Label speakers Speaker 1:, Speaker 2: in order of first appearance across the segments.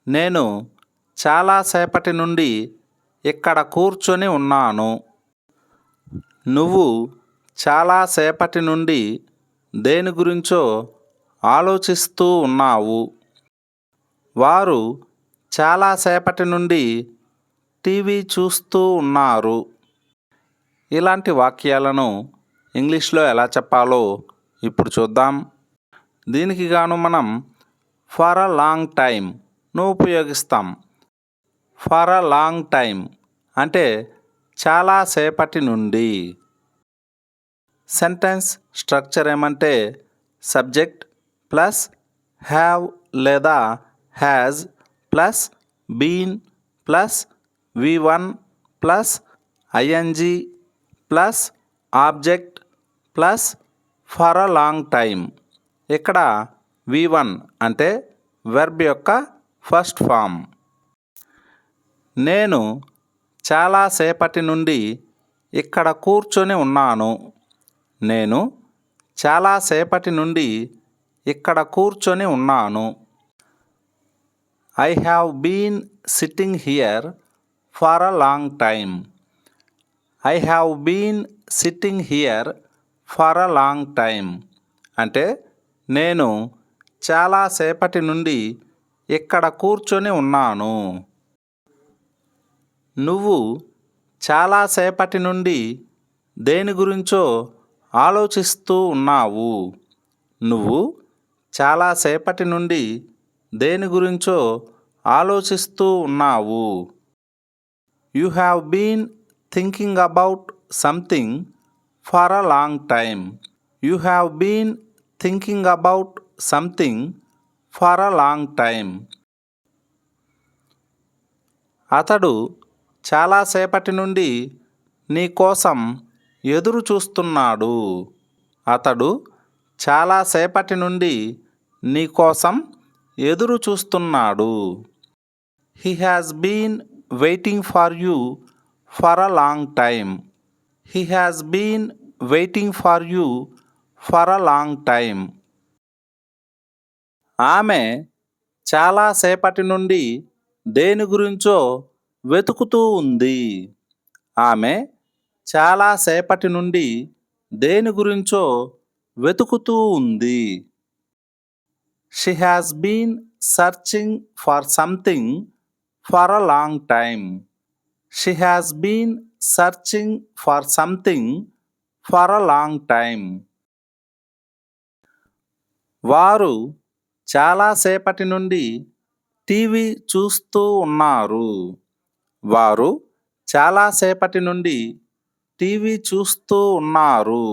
Speaker 1: నేను చాలాసేపటి నుండి ఇక్కడ కూర్చొని ఉన్నాను. నువ్వు చాలాసేపటి నుండి దేని గురించో ఆలోచిస్తూ ఉన్నావు. వారు చాలాసేపటి నుండి టీవీ చూస్తూ ఉన్నారు. ఇలాంటి వాక్యాలను ఇంగ్లీష్లో ఎలా చెప్పాలో ఇప్పుడు చూద్దాం. దీనికి గాను మనం ఫర్ అ లాంగ్ టైమ్ను ఉపయోగిస్తాం. ఫర్ అ లాంగ్ టైమ్ అంటే చాలాసేపటి నుండి. సెంటెన్స్ స్ట్రక్చర్ ఏమంటే సబ్జెక్ట్ ప్లస్ హ్యావ్ లేదా has plus been plus V1 plus ING plus object plus for a long time. ఇక్కడ V1 అంటే వెర్బ్ యొక్క ఫస్ట్ ఫామ్. నేను చాలాసేపటి నుండి ఇక్కడ కూర్చొని ఉన్నాను. నేను చాలాసేపటి నుండి ఇక్కడ కూర్చొని ఉన్నాను. I have been sitting here for a long time. I have been sitting here for a long time. అంటే నేను చాలాసేపటి నుండి ఇక్కడ కూర్చొని ఉన్నాను. నువ్వు చాలాసేపటి నుండి దేని గురించో ఆలోచిస్తూ ఉన్నావు. నువ్వు చాలాసేపటి నుండి దేని గురించో ఆలోచిస్తూ ఉన్నావు. You have been thinking about something for a long time. You have been thinking about something for a long time. అతడు చాలాసేపటి నుండి నీ కోసం ఎదురు చూస్తున్నాడు. అతడు చాలాసేపటి నుండి నీ కోసం ఎదురు చూస్తున్నాడు. He has been waiting for you for a long time. He has been waiting for you for a long time. ఆమె చాలాసేపటి నుండి దేని గురించో వెతుకుతూ ఉంది. ఆమె చాలాసేపటి నుండి దేని గురించో వెతుకుతూ ఉంది. She has been searching for something for a long time. She has been searching for something for a long time. వారు చాలాసేపటి నుండి టీవీ చూస్తూ ఉన్నారు. వారు చాలాసేపటి నుండి టీవీ చూస్తూ ఉన్నారు.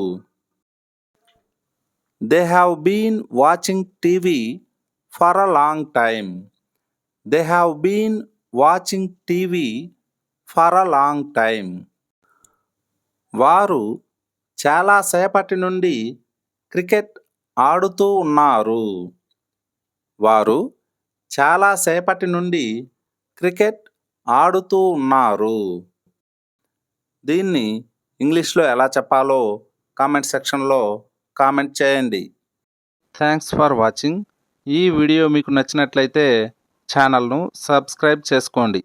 Speaker 1: They have been watching TV for a long time. They have been watching TV for a long time. వారు చాలాసేపటి నుండి క్రికెట్ ఆడుతూ ఉన్నారు. వారు చాలాసేపటి నుండి క్రికెట్ ఆడుతూ ఉన్నారు. దీన్ని ఇంగ్లీష్లో ఎలా చెప్పాలో కామెంట్ సెక్షన్లో కామెంట్ చేయండి. Thanks for watching. ఈ వీడియో మీకు నచ్చినట్లయితే ఛానల్ను సబ్స్క్రైబ్ చేసుకోండి.